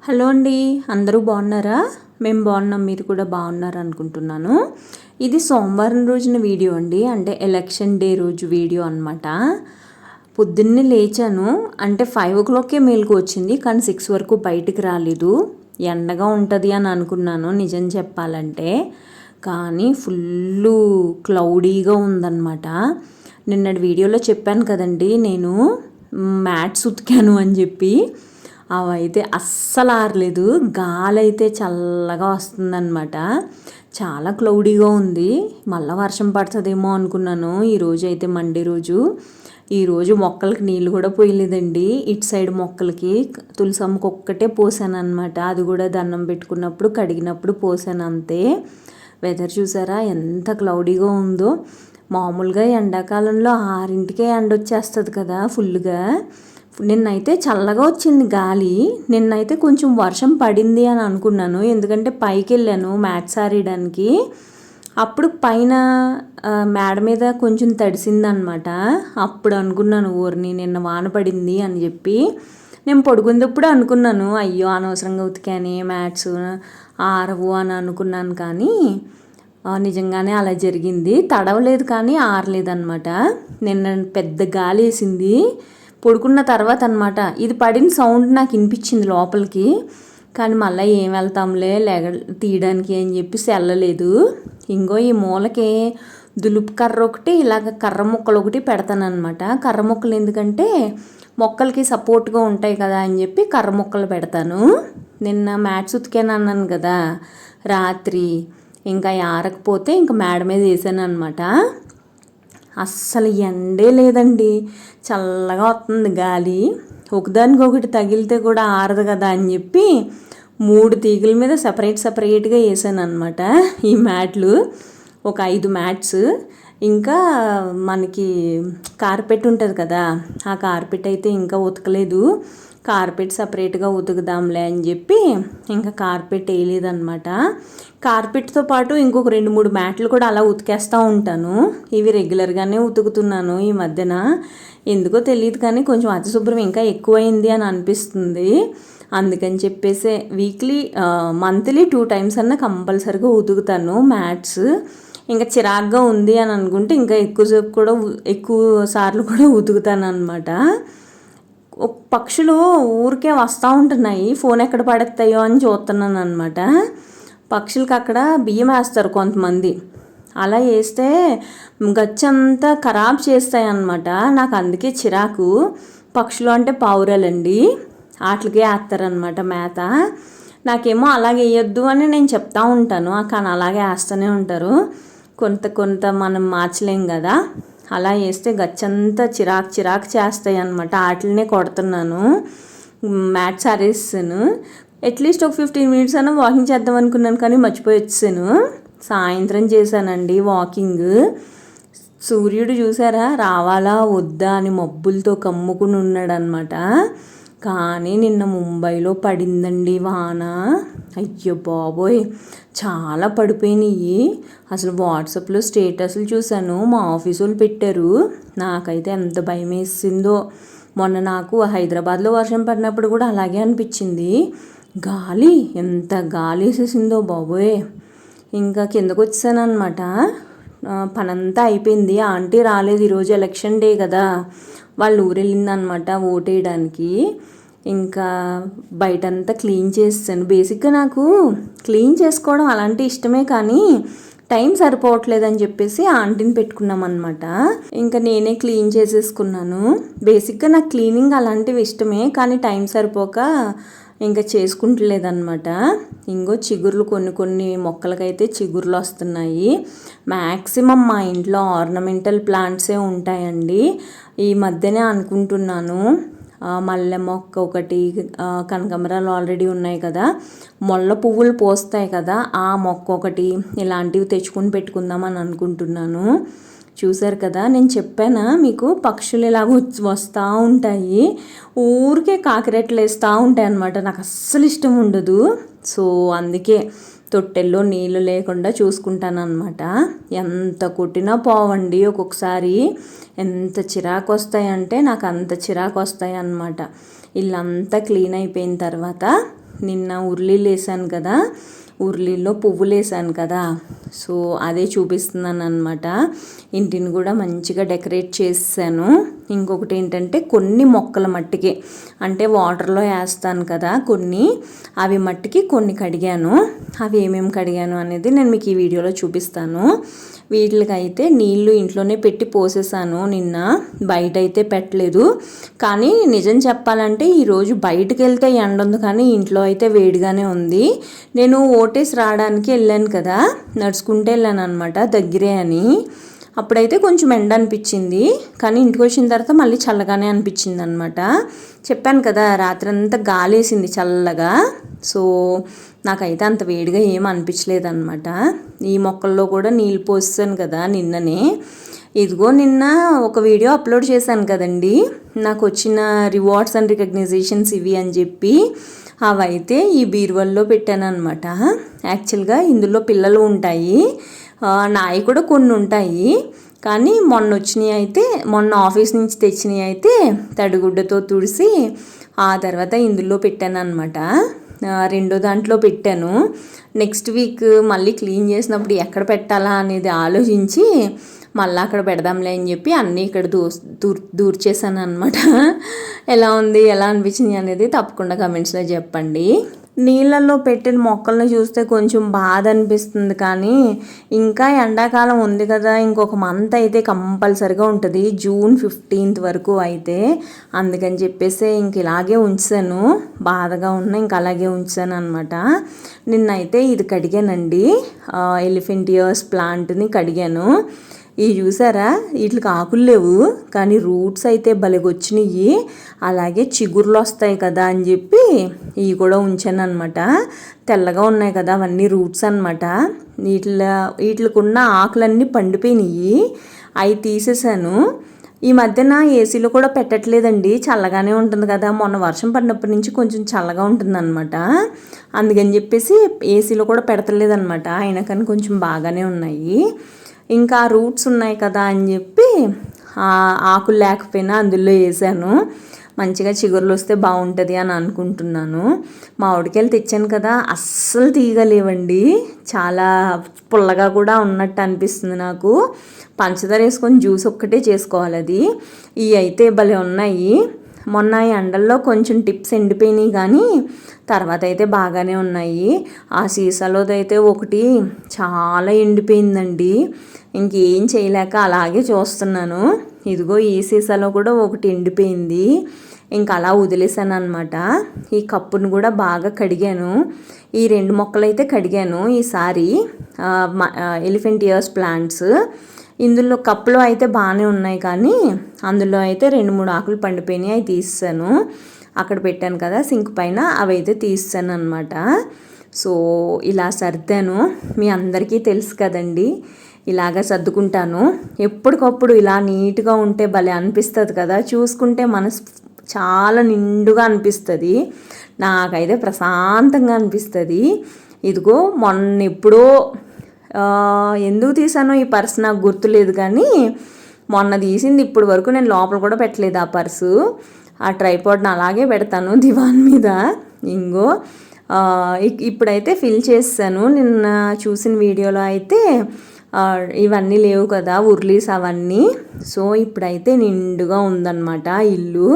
Hello అండి, అందరూ బాగున్నారా? మేము బాగున్నాం, మీరు కూడా బాగున్నారు అనుకుంటున్నాను. ఇది సోమవారం రోజున వీడియో అండి, అంటే ఎలక్షన్ డే రోజు వీడియో అనమాట. పొద్దున్నే లేచాను, అంటే 5 o'clockకే మేలుకు వచ్చింది, కానీ 6 వరకు బయటికి రాలేదు. ఎండగా ఉంటుంది అని అనుకున్నాను నిజం చెప్పాలంటే, కానీ ఫుల్ క్లౌడీగా ఉందన్నమాట. నిన్నటి వీడియోలో చెప్పాను కదండి, నేను మ్యాట్స్ ఉతికాను అని చెప్పి. అవైతే అస్సలు ఆరలేదు, గాలి అయితే చల్లగా వస్తుందన్నమాట. చాలా క్లౌడీగా ఉంది, మళ్ళీ వర్షం పడుతుందేమో అనుకున్నాను. ఈరోజు అయితే మండే రోజు, ఈరోజు మొక్కలకి నీళ్ళు కూడా పోయలేదండి. ఇటు సైడ్ మొక్కలకి తులసమ్మకి ఒక్కటే పోసాను అనమాట, అది కూడా దండం పెట్టుకున్నప్పుడు కడిగినప్పుడు పోసాను అంతే. వెదర్ చూసారా ఎంత క్లౌడీగా ఉందో. మామూలుగా ఎండాకాలంలో 6ంటికే ఎండ వచ్చేస్తుంది కదా ఫుల్గా. నిన్నైతే చల్లగా వచ్చింది గాలి. నిన్నైతే కొంచెం వర్షం పడింది అని అనుకున్నాను, ఎందుకంటే పైకి వెళ్ళాను మ్యాట్స్ ఆరేయడానికి. అప్పుడు పైన మేడ మీద కొంచెం తడిసిందనమాట. అప్పుడు అనుకున్నాను, ఊరిని నిన్న వాన పడింది అని చెప్పి. నేను పడుకునేటప్పుడు అనుకున్నాను, అయ్యో అనవసరంగా ఉతికాని మ్యాట్స్ ఆరవు అని అనుకున్నాను. కానీ నిజంగానే అలా జరిగింది. తడవలేదు కానీ ఆరలేదన్నమాట. నిన్న పెద్ద గాలి వేసింది పడుకున్న తర్వాత అనమాట. ఇది పడిన సౌండ్ నాకు వినిపించింది లోపలికి, కానీ మళ్ళీ ఏం వెళ్తాంలే తీయడానికి అని చెప్పేసి వెళ్ళలేదు. ఇంకో ఈ మూలకి దులుపు కర్ర ఒకటి, ఇలాగ కర్ర ముక్కలు ఒకటి పెడతానమాట. కర్ర ముక్కలు ఎందుకంటే మొక్కలకి సపోర్ట్గా ఉంటాయి కదా అని చెప్పి కర్ర ముక్కలు పెడతాను. నిన్న మ్యాట్స్ ఉతికాను అన్నాను కదా రాత్రి, ఇంకా ఆరకపోతే ఇంకా మేడ మీద వేసాను అనమాట. అస్సలు ఎండే లేదండి, చల్లగా వస్తుంది గాలి. ఒకదానికొకటి తగిలితే కూడా ఆరదు కదా అని చెప్పి 3 తీగల మీద సపరేట్గా వేసాను అనమాట ఈ మ్యాట్లు. ఒక 5 మ్యాట్స్. ఇంకా మనకి కార్పెట్ ఉంటుంది కదా, ఆ కార్పెట్ అయితే ఇంకా ఉతకలేదు. కార్పెట్ సపరేట్గా ఉతుకుదాంలే అని చెప్పి ఇంకా కార్పెట్ వేయలేదన్నమాట. కార్పెట్తో పాటు ఇంకొక 2-3 మ్యాట్లు కూడా అలా ఉతికేస్తూ ఉంటాను. ఇవి రెగ్యులర్గానే ఉతుకుతున్నాను ఈ మధ్యన. ఎందుకో తెలియదు కానీ కొంచెం అతిశుభ్రం ఇంకా ఎక్కువైంది అని అనిపిస్తుంది. అందుకని చెప్పేసి మంత్లీ 2 times అన్నా కంపల్సరీగా ఉతుకుతాను మ్యాట్స్. ఇంకా చిరాగ్గా ఉంది అని అనుకుంటే ఇంకా ఎక్కువ సార్లు కూడా ఉతుకుతాను అనమాట. పక్షులు ఊరికే వస్తూ ఉంటున్నాయి, ఫోన్ ఎక్కడ పడేస్తాయో అని చూస్తున్నాను అనమాట. పక్షులకి అక్కడ బియ్యం వేస్తారు కొంతమంది, అలా వేస్తే గచ్చంతా ఖరాబ్ చేస్తాయి అన్నమాట. నాకు అందుకే చిరాకు. పక్షులు అంటే పావురాలండి, వాటికే వేస్తారనమాట మేత. నాకేమో అలాగే వేయొద్దు అని నేను చెప్తా ఉంటాను, కానీ అలాగే వేస్తూనే ఉంటారు. కొంత మనం మార్చలేం కదా, అలా వేస్తే గచ్చంతా చిరాకు చేస్తాయి అన్నమాట. వాటినే కొడుతున్నాను, మ్యాట్స్ ఆరేసాను. అట్లీస్ట్ ఒక 15 minutes అయినా వాకింగ్ చేద్దాం అనుకున్నాను, కానీ మర్చిపోయి వచ్చాను. సాయంత్రం చేశానండి వాకింగ్. సూర్యుడు చూసారా రావాలా వద్దా అని మబ్బులతో కమ్ముకుని ఉన్నాడనమాట. కానీ నిన్న ముంబైలో పడిందండి వాన. అయ్యో బాబోయ్, చాలా పడిపోయినాయి. అసలు వాట్సాప్లో స్టేటస్లు చూశాను, మా ఆఫీస్ వాళ్ళు పెట్టారు. నాకైతే ఎంత భయం వేసిందో. మొన్న నాకు హైదరాబాద్లో వర్షం పడినప్పుడు కూడా అలాగే అనిపించింది. గాలి ఎంత గాలి వేసేసిందో బాబోయ్. ఇంకా కిందకు వచ్చాను అనమాట. పనంతా అయిపోయింది. ఆంటీ రాలేదు, ఈరోజు ఎలక్షన్ డే కదా, వాళ్ళు ఊరు వెళ్ళిందనమాట ఓటేయడానికి. ఇంకా బయటంతా క్లీన్ చేస్తాను. బేసిక్గా నాకు క్లీన్ చేసుకోవడం అలాంటి ఇష్టమే, కానీ టైం సరిపోవట్లేదని చెప్పేసి ఆంటీని పెట్టుకున్నాం అనమాట. ఇంకా నేనే క్లీన్ చేసేసుకున్నాను. బేసిక్గా నాకు క్లీనింగ్ అలాంటివి ఇష్టమే, కానీ టైం సరిపోక ఇంకా చేసుకుంటలేదన్నమాట. ఇంకో చిగుర్లు కొన్ని మొక్కలకైతే చిగుర్లు వస్తున్నాయి. మ్యాక్సిమం మా ఇంట్లో ఆర్నమెంటల్ ప్లాంట్సే ఉంటాయండి. ఈ మధ్యనే అనుకుంటున్నాను మల్లె మొక్క ఒకటి, కనకాంబరాలు ఆల్రెడీ ఉన్నాయి కదా, మొల్ల పువ్వులు పోస్తాయి కదా, ఆ మొక్క ఒకటి, ఇలాంటివి తెచ్చుకుని పెట్టుకుందామని అనుకుంటున్నాను. చూసారు కదా, నేను చెప్పానా మీకు పక్షులు ఇలాగ వస్తూ ఉంటాయి, ఊరికే కాకిరెట్లు వేస్తూ ఉంటాయి అన్నమాట. నాకు అస్సలు ఇష్టం ఉండదు. సో అందుకే తొట్టెల్లో నీళ్ళు లేకుండా చూసుకుంటాను అనమాట. ఎంత కొట్టినా పోవండి, ఒక్కొక్కసారి ఎంత చిరాకు వస్తాయంటే నాకు అంత చిరాకు వస్తాయి అన్నమాట. ఇల్లంతా క్లీన్ అయిపోయిన తర్వాత నిన్న ఉర్లీలు వేసాను కదా, ఉర్లీల్లో పువ్వులు వేసాను కదా, సో అదే చూపిస్తున్నాను అనమాట. ఇంటిని కూడా మంచిగా డెకరేట్ చేసాను. ఇంకొకటి ఏంటంటే కొన్ని మొక్కల మట్టికి అంటే వాటర్లో వేస్తాను కదా కొన్ని, అవి మట్టికి కొన్ని కడిగాను. అవి ఏమేమి కడిగాను అనేది నేను మీకు ఈ వీడియోలో చూపిస్తాను. వీటికైతే నీళ్లు ఇంట్లోనే పెట్టి పోసేసాను నిన్న, బయట అయితే పెట్టలేదు. కానీ నిజం చెప్పాలంటే ఈరోజు బయటకు వెళ్తే ఎండ ఉంది కానీ ఇంట్లో అయితే వేడిగానే ఉంది. నేను ఓటేసి రావడానికి వెళ్ళాను కదా, నడుచుకుంటే వెళ్ళాను అనమాట, దగ్గరే అని. అప్పుడైతే కొంచెం ఎండ అనిపించింది, కానీ ఇంటికి వచ్చిన తర్వాత మళ్ళీ చల్లగానే అనిపించింది అనమాట. చెప్పాను కదా రాత్రి అంతా గాలేసింది చల్లగా, సో నాకైతే అంత వేడిగా ఏం అనిపించలేదు అనమాట. ఈ మొక్కల్లో కూడా నీళ్ళు పోసాను కదా నిన్ననే. ఇదిగో నిన్న ఒక వీడియో అప్లోడ్ చేశాను కదండి, నాకు వచ్చిన రివార్డ్స్ అండ్ రికగ్నైజేషన్స్ ఇవి అని చెప్పి. అవైతే ఈ బీరువాల్లో పెట్టాను అనమాట. యాక్చువల్గా ఇందులో పిల్లలు ఉంటాయి, నాయి కూడా కొన్ని ఉంటాయి. కానీ మొన్న వచ్చినవి అయితే, మొన్న ఆఫీస్ నుంచి తెచ్చినవి అయితే తడిగుడ్డతో తుడిసి ఆ తర్వాత ఇందులో పెట్టాను అనమాట. రెండో దాంట్లో పెట్టాను. నెక్స్ట్ వీక్ మళ్ళీ క్లీన్ చేసినప్పుడు ఎక్కడ పెట్టాలా అనేది ఆలోచించి మళ్ళీ అక్కడ పెడదాంలే అని చెప్పి అన్నీ ఇక్కడ దూర్చేసాను అనమాట. ఎలా ఉంది, ఎలా అనిపించింది అనేది తప్పకుండా కమెంట్స్లో చెప్పండి. నీళ్ళల్లో పెట్టిన మొక్కలను చూస్తే కొంచెం బాధ అనిపిస్తుంది, కానీ ఇంకా ఎండాకాలం ఉంది కదా, ఇంకొక మంత్ అయితే కంపల్సరిగా ఉంటుంది, జూన్ 15th వరకు అయితే. అందుకని చెప్పేసి ఇంక ఇలాగే ఉంచాను, బాధగా ఉన్న ఇంక అలాగే ఉంచాను అనమాట. నిన్నైతే ఇది కడిగానండి, ఎలిఫెంట్ ఇయర్స్ ప్లాంట్ని కడిగాను. ఇవి చూసారా, వీటికి ఆకులు లేవు కానీ రూట్స్ అయితే బలిగొచ్చినాయి. అలాగే చిగుర్లు వస్తాయి కదా అని చెప్పి ఇవి కూడా ఉంచాను అనమాట. తెల్లగా ఉన్నాయి కదా అవన్నీ రూట్స్ అనమాట. వీటికున్న ఆకులన్నీ పండిపోయినాయి, అవి తీసేసాను. ఈ మధ్యన ఏసీలో కూడా పెట్టట్లేదండి, చల్లగానే ఉంటుంది కదా. మొన్న వర్షం పడినప్పటి నుంచి కొంచెం చల్లగా ఉంటుంది అనమాట. అందుకని చెప్పేసి ఏసీలో కూడా పెడతలేదనమాట. అయినా కానీ కొంచెం బాగానే ఉన్నాయి. ఇంకా రూట్స్ ఉన్నాయి కదా అని చెప్పి ఆకులు లేకపోయినా అందులో వేసాను. మంచిగా చిగుర్లు వస్తే బాగుంటుంది అని అనుకుంటున్నాను. మామిడికాయలు తెచ్చాను కదా, అస్సలు తీయగలేవండి, చాలా పుల్లగా కూడా ఉన్నట్టు అనిపిస్తుంది నాకు. పంచదార వేసుకొని జ్యూస్ ఒక్కటే చేసుకోవాలి అది. ఇవి అయితే భలే ఉన్నాయి. మొన్న ఎండల్లో కొంచెం టిప్స్ ఎండిపోయినాయి కానీ తర్వాత అయితే బాగానే ఉన్నాయి. ఆ సీసాలోదైతే ఒకటి చాలా ఎండిపోయిందండి, ఇంకేం చేయలేక అలాగే చూస్తున్నాను. ఇదిగో ఈ సీసాలో కూడా ఒకటి ఎండిపోయింది, ఇంకా అలా వదిలేసాను అనమాట. ఈ కప్పును కూడా బాగా కడిగాను. ఈ 2 మొక్కలు అయితే కడిగాను ఈసారి, ఎలిఫెంట్ ఇయర్స్ ప్లాంట్స్. ఇందులో కప్పులో అయితే బాగానే ఉన్నాయి కానీ అందులో అయితే 2-3 ఆకులు పండిపోయినాయి, అవి తీసాను. అక్కడ పెట్టాను కదా సింక్ పైన, అవి అయితే తీసాను అనమాట. సో ఇలా సర్దాను. మీ అందరికీ తెలుసు కదండి, ఇలాగ సర్దుకుంటాను. ఎప్పటికప్పుడు ఇలా నీట్గా ఉంటే భలే అనిపిస్తుంది కదా, చూసుకుంటే మనసు చాలా నిండుగా అనిపిస్తుంది, నాకైతే ప్రశాంతంగా అనిపిస్తుంది. ఇదిగో మొన్న ఎప్పుడో ఎందుకు తీసానో ఈ పర్స్ నాకు గుర్తులేదు, కానీ మొన్న తీసింది ఇప్పుడు వరకు నేను లోపల కూడా పెట్టలేదు ఆ పర్సు. ఆ ట్రైపాడ్ని అలాగే పెడతాను దివాన్ మీద. ఇంగో ఇప్పుడైతే ఫిల్ చేసాను. నిన్న చూసిన వీడియోలో అయితే ఇవన్నీ లేవు కదా ఉర్లీస్ అవన్నీ. సో ఇప్పుడైతే నిండుగా ఉందన్నమాట ఇల్లు.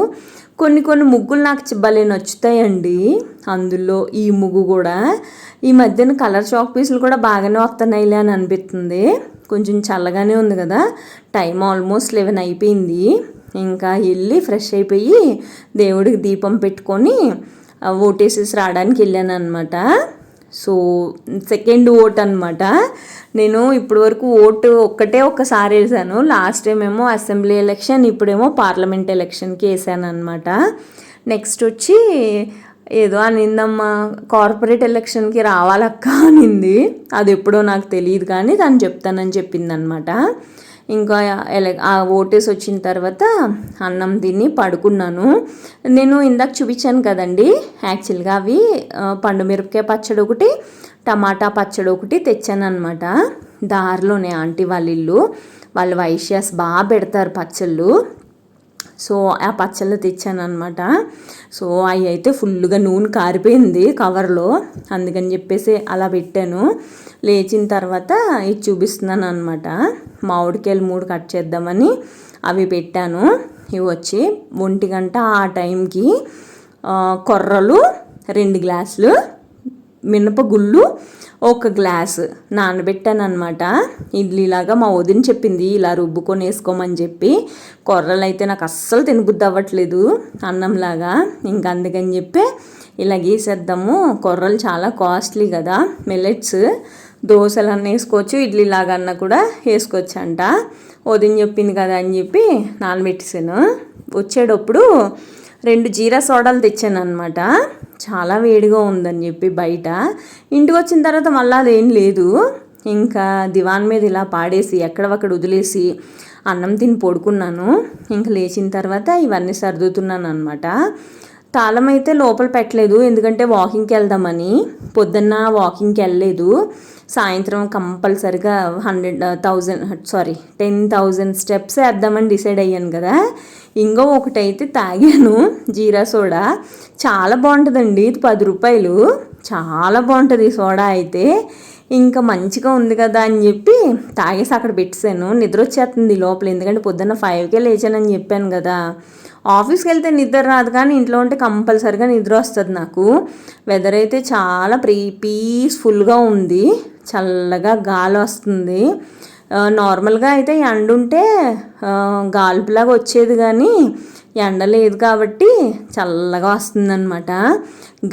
కొన్ని ముగ్గులు నాకు భలే నచ్చుతాయండి, అందులో ఈ ముగ్గు కూడా. ఈ మధ్యన కలర్ చాక్ పీసులు కూడా బాగానే వస్తున్నాయిలే అని అనిపిస్తుంది. కొంచెం చల్లగానే ఉంది కదా, టైం ఆల్మోస్ట్ 11 అయిపోయింది. ఇంకా వెళ్ళి ఫ్రెష్ అయిపోయి దేవుడికి దీపం పెట్టుకొని ఓటేసేసి రావడానికి వెళ్ళాను అనమాట. సో సెకండ్ ఓట్ అనమాట. నేను ఇప్పటి వరకు ఓటు ఒక్కసారి వేసాను. లాస్ట్ టైం ఏమో అసెంబ్లీ ఎలక్షన్, ఇప్పుడేమో పార్లమెంట్ ఎలక్షన్కి వేసాను అనమాట. నెక్స్ట్ వచ్చి ఏదో అనిందమ్మా, కార్పొరేట్ ఎలక్షన్కి రావాలక్క అనింది. అది ఎప్పుడో నాకు తెలియదు కానీ తను చెప్తానని చెప్పింది అనమాట. ఇంకా ఆ ఓటేసి వచ్చిన తర్వాత అన్నం తిని పడుకున్నాను. నేను ఇందాక చూపించాను కదండి, యాక్చువల్గా అవి పండు మిరపకాయ పచ్చడి ఒకటి, టమాటా పచ్చడి ఒకటి తెచ్చాను అనమాట. దారిలోనే ఆంటీ వాళ్ళ ఇల్లు, వాళ్ళు వైశ్యాస్ బాగా పెడతారు పచ్చళ్ళు. సో ఆ పచ్చళ్ళు తెచ్చాను అనమాట. సో అవి అయితే ఫుల్గా నూనె కారిపోయింది కవర్లో, అందుకని చెప్పేసి అలా పెట్టాను. లేచిన తర్వాత ఇది చూపిస్తున్నాను అనమాట. మామిడికాయలు 3 కట్ చేద్దామని అవి పెట్టాను. ఇవి వచ్చి 1 గంట ఆ టైంకి కొర్రలు 2 గ్లాసులు, మినపగుళ్ళు 1 గ్లాసు నానబెట్టాను అనమాట. ఇడ్లీలాగా మా వదిన చెప్పింది ఇలా రుబ్బుకొని వేసుకోమని చెప్పి. కొర్రలు అయితే నాకు అస్సలు తినబుద్ధి అవ్వట్లేదు అన్నంలాగా, ఇంకా అందుకని చెప్పి ఇలా గీసేద్దాము. కొర్రలు చాలా కాస్ట్లీ కదా, మిల్లెట్స్ దోశలు అన్న వేసుకోవచ్చు, ఇడ్లీలాగా అన్న కూడా వేసుకోవచ్చు అంట. వదిన చెప్పింది కదా అని చెప్పి నానబెట్టేసాను. వచ్చేటప్పుడు 2 జీరా సోడాలు తెచ్చాను అనమాట. చాలా వేడిగా ఉందని చెప్పి బయట. ఇంటికి వచ్చిన తర్వాత మళ్ళీ అదేం లేదు, ఇంకా దివాన్ మీద ఇలా పాడేసి ఎక్కడవక్కడ వదిలేసి అన్నం తిని పడుకున్నాను. ఇంకా లేచిన తర్వాత ఇవన్నీ సర్దుతున్నాను అనమాట. తాళం అయితే లోపల పెట్టలేదు, ఎందుకంటే వాకింగ్కి వెళ్దామని. పొద్దున్న వాకింగ్కి వెళ్ళలేదు, సాయంత్రం కంపల్సరిగా 10,000 స్టెప్స్ వేద్దామని డిసైడ్ అయ్యాను కదా. ఇంకో ఒకటైతే తాగాను, జీరా సోడా. చాలా బాగుంటుందండి, ఇది 10 రూపాయలు. చాలా బాగుంటుంది ఈ సోడా అయితే. ఇంకా మంచిగా ఉంది కదా అని చెప్పి తాగేసి అక్కడ పెట్టేశాను. నిద్ర వచ్చేస్తుంది లోపల, ఎందుకంటే పొద్దున్న 5కే లేచానని చెప్పాను కదా. ఆఫీస్కి వెళ్తే నిద్ర రాదు, కానీ ఇంట్లో ఉంటే కంపల్సరిగా నిద్ర వస్తుంది నాకు. వెదర్ అయితే చాలా పీస్ఫుల్గా ఉంది, చల్లగా గాలి వస్తుంది. నార్మల్గా అయితే ఎండ ఉంటే గాల్పులాగా వచ్చేది, కానీ ఎండ లేదు కాబట్టి చల్లగా వస్తుందన్నమాట.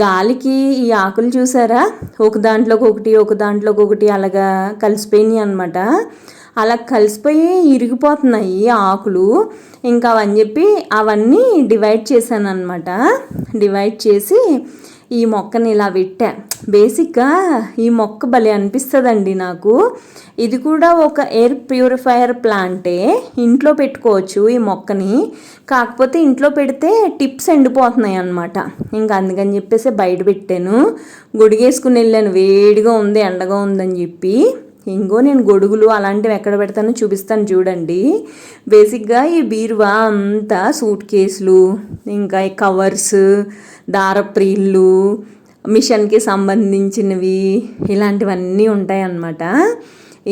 గాలికి ఈ ఆకులు చూసారా, ఒక దాంట్లోకి ఒకటి అలాగా కలిసిపోయినాయి అనమాట. అలా కలిసిపోయి ఇరిగిపోతున్నాయి ఆకులు. ఇంకా అవని చెప్పి అవన్నీ డివైడ్ చేశాను అనమాట. డివైడ్ చేసి ఈ మొక్కని ఇలా పెట్టా. బేసిక్గా ఈ మొక్క భలే అనిపిస్తుందండి నాకు. ఇది కూడా ఒక ఎయిర్ ప్యూరిఫైయర్ ప్లాంటే, ఇంట్లో పెట్టుకోవచ్చు ఈ మొక్కని. కాకపోతే ఇంట్లో పెడితే టిప్స్ ఎండిపోతున్నాయి అనమాట. ఇంకా అందుకని చెప్పేసి బయట పెట్టాను. గొడుగేసుకుని వెళ్ళాను, వేడిగా ఉంది ఎండగా ఉందని చెప్పి. ఇంకో నేను గొడుగులు అలాంటివి ఎక్కడ పెడతానో చూపిస్తాను చూడండి. బేసిక్గా ఈ బీరువా అంతా సూట్ కేసులు, ఇంకా ఈ కవర్స్, దారప్రీళ్ళు, మిషన్కి సంబంధించినవి, ఇలాంటివన్నీ ఉంటాయి అన్నమాట.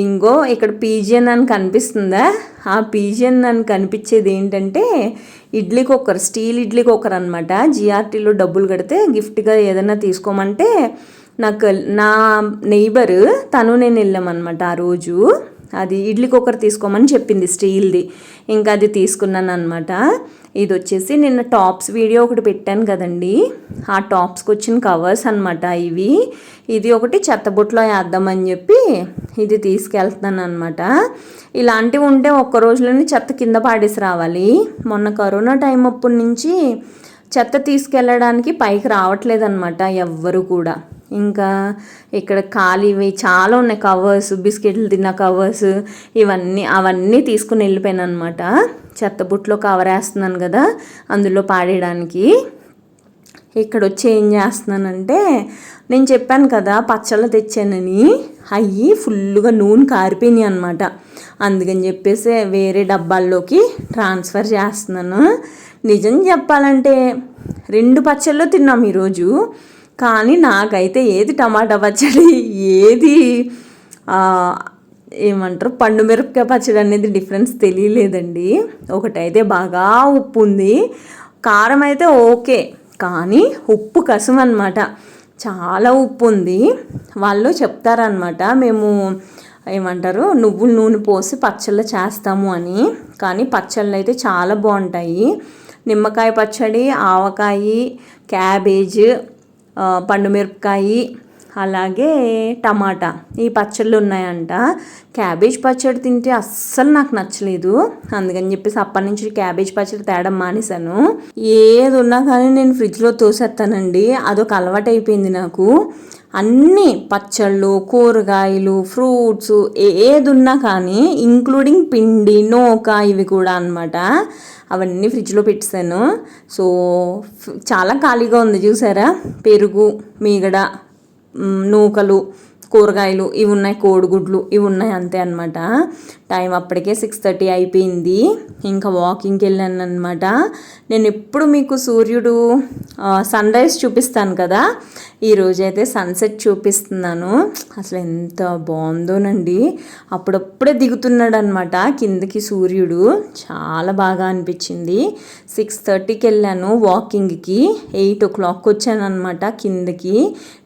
ఇంకో ఇక్కడ పీజియన్ అని కనిపిస్తుందా, ఆ పీజియన్ అని కనిపించేది ఏంటంటే idli cooker, steel idli cooker అనమాట. జిఆర్టీలో డబ్బులు కడితే గిఫ్ట్గా ఏదైనా తీసుకోమంటే నాకు నా నెయిబర్ తను నేను వెళ్ళామన్నమాట ఆ రోజు. అది ఇడ్లీ కుక్కర్ తీసుకోమని చెప్పింది స్టీల్ది, ఇంకా అది తీసుకున్నాను అనమాట. ఇది వచ్చేసి నిన్న టాప్స్ వీడియో ఒకటి పెట్టాను కదండి, ఆ టాప్స్కి వచ్చిన కవర్స్ అనమాట ఇవి. ఇది ఒకటి చెత్తబుట్టలో వేద్దామని చెప్పి ఇది తీసుకెళ్తున్నాను అనమాట. ఇలాంటివి ఉంటే ఒక్క రోజులోనే చెత్త కింద పాడేసి రావాలి. మొన్న కరోనా టైం అప్పటి నుంచి చెత్త తీసుకెళ్ళడానికి పైకి రావట్లేదన్నమాట ఎవ్వరు కూడా. ఇంకా ఇక్కడ ఖాళీవి చాలా ఉన్నాయి, కవర్స్, బిస్కెట్లు తిన్న కవర్స్, అవన్నీ తీసుకుని వెళ్ళిపోయాను అనమాట. చెత్తబుట్లో కవర్ వేస్తున్నాను కదా, అందులో పాడేయడానికి. ఇక్కడ వచ్చి ఏం చేస్తున్నానంటే, నేను చెప్పాను కదా పచ్చళ్ళు తెచ్చానని, అవి ఫుల్గా నూనె కారిపోయినాయి అనమాట. అందుకని చెప్పేసి వేరే డబ్బాల్లోకి ట్రాన్స్ఫర్ చేస్తున్నాను. నిజం చెప్పాలంటే 2 పచ్చళ్ళు తిన్నాం ఈరోజు, కానీ నాకైతే ఏది టమాటా పచ్చడి, ఏది ఏమంటారు పండు మిరపకాయ పచ్చడి అనేది డిఫరెన్స్ తెలియలేదండి. ఒకటైతే బాగా ఉప్పు ఉంది, కారం అయితే ఓకే, కానీ ఉప్పు కసం అనమాట, చాలా ఉప్పు ఉంది. వాళ్ళు చెప్తారనమాట మేము ఏమంటారు నువ్వుల నూనె పోసి పచ్చళ్ళు చేస్తాము అని, కానీ పచ్చళ్ళు అయితే చాలా బాగుంటాయి. నిమ్మకాయ పచ్చడి, ఆవకాయ, క్యాబేజ్, పండుమిరపకాయ, అలాగే టమాటా, ఈ పచ్చళ్ళు ఉన్నాయంట. క్యాబేజ్ పచ్చడి తింటే అస్సలు నాకు నచ్చలేదు, అందుకని చెప్పేసి అప్పటి నుంచి క్యాబేజ్ పచ్చడి తేడం మానేశాను. ఏది ఉన్నా కానీ నేను ఫ్రిడ్జ్లో తోసేస్తానండి, అదొక అలవాటు అయిపోయింది నాకు. అన్నీ పచ్చళ్ళు, కూరగాయలు, ఫ్రూట్స్ ఏది ఉన్నా కానీ ఇంక్లూడింగ్ పిండి, నూక, ఇవి కూడా అనమాట, అవన్నీ ఫ్రిడ్జ్లో పెట్టేశాను. సో చాలా ఖాళీగా ఉంది చూసారా, పెరుగు, మీగడ, నూకలు, కూరగాయలు ఇవి ఉన్నాయి, కోడిగుడ్లు ఇవి ఉన్నాయి, అంతే అనమాట. టైం అప్పటికే 6:30 అయిపోయింది. ఇంకా వాకింగ్కి వెళ్ళాను అనమాట. నేను ఎప్పుడు మీకు సూర్యుడు సన్ రైజ్ చూపిస్తాను కదా, ఈరోజైతే సన్సెట్ చూపిస్తున్నాను. అసలు ఎంత బాగుందోనండి. అప్పుడప్పుడే దిగుతున్నాడు అనమాట కిందకి సూర్యుడు. చాలా బాగా అనిపించింది. 6:30కి వెళ్ళాను వాకింగ్కి, 8 o'clock వచ్చాను అనమాట కిందకి.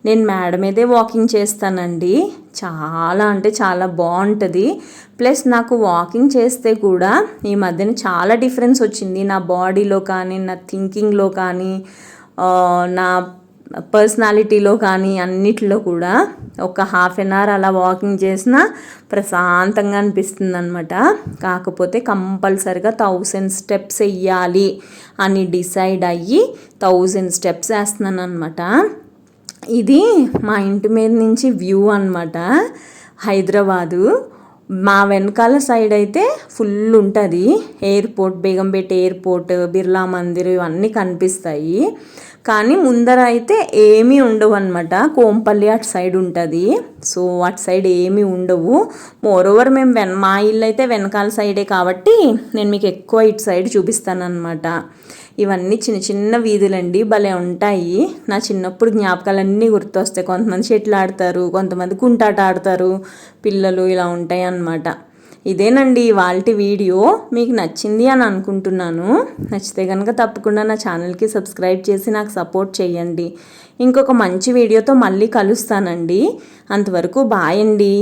నేను మేడ మీదే వాకింగ్ చేస్తానండి. చాలా అంటే చాలా బాగుంటుంది. ప్లస్ నాకు వాకింగ్ చేస్తే కూడా ఈ మధ్యన చాలా డిఫరెన్స్ వచ్చింది నా బాడీలో కానీ, నా థింకింగ్లో కానీ, నా పర్సనాలిటీలో కానీ, అన్నిటిలో కూడా. ఒక హాఫ్ అన్ అవర్ అలా వాకింగ్ చేసినా ప్రశాంతంగా అనిపిస్తుంది అనమాట. కాకపోతే కంపల్సరిగా 1000 steps వెయ్యాలి అని డిసైడ్ అయ్యి 1000 steps వేస్తున్నాను అనమాట. ఇది మా ఇంటి మీద నుంచి వ్యూ అనమాట, హైదరాబాదు. మా వెనకాల సైడ్ అయితే ఫుల్ ఉంటుంది ఎయిర్పోర్ట్, బేగంపేట ఎయిర్పోర్ట్, బిర్లా మందిర్ ఇవన్నీ కనిపిస్తాయి. కానీ ముందర అయితే ఏమీ ఉండవు అనమాట. కోంపల్లి అటు సైడ్ ఉంటుంది. సో అటు సైడ్ ఏమీ ఉండవు. మోరోవర్ మేము మా ఇల్లు అయితే వెనకాల సైడే కాబట్టి నేను మీకు ఎక్కువ ఇటు సైడ్ చూపిస్తాను అనమాట. ఇవన్నీ చిన్న చిన్న వీధులండి, భలే ఉంటాయి. నా చిన్నప్పుడు జ్ఞాపకాలన్నీ గుర్తొస్తాయి. కొంతమంది షటిల్ ఆడతారు, కొంతమంది కుంటాట ఆడతారు పిల్లలు, ఇలా ఉంటాయి అన్నమాట. ఇదేనండి ఇవాల్టి వీడియో. మీకు నచ్చింది అని అనుకుంటున్నాను. నచ్చితే కనుక తప్పకుండా నా ఛానల్కి సబ్స్క్రైబ్ చేసి నాకు సపోర్ట్ చేయండి. ఇంకొక మంచి వీడియోతో మళ్ళీ కలుస్తానండి. అంతవరకు బాయ్ అండి.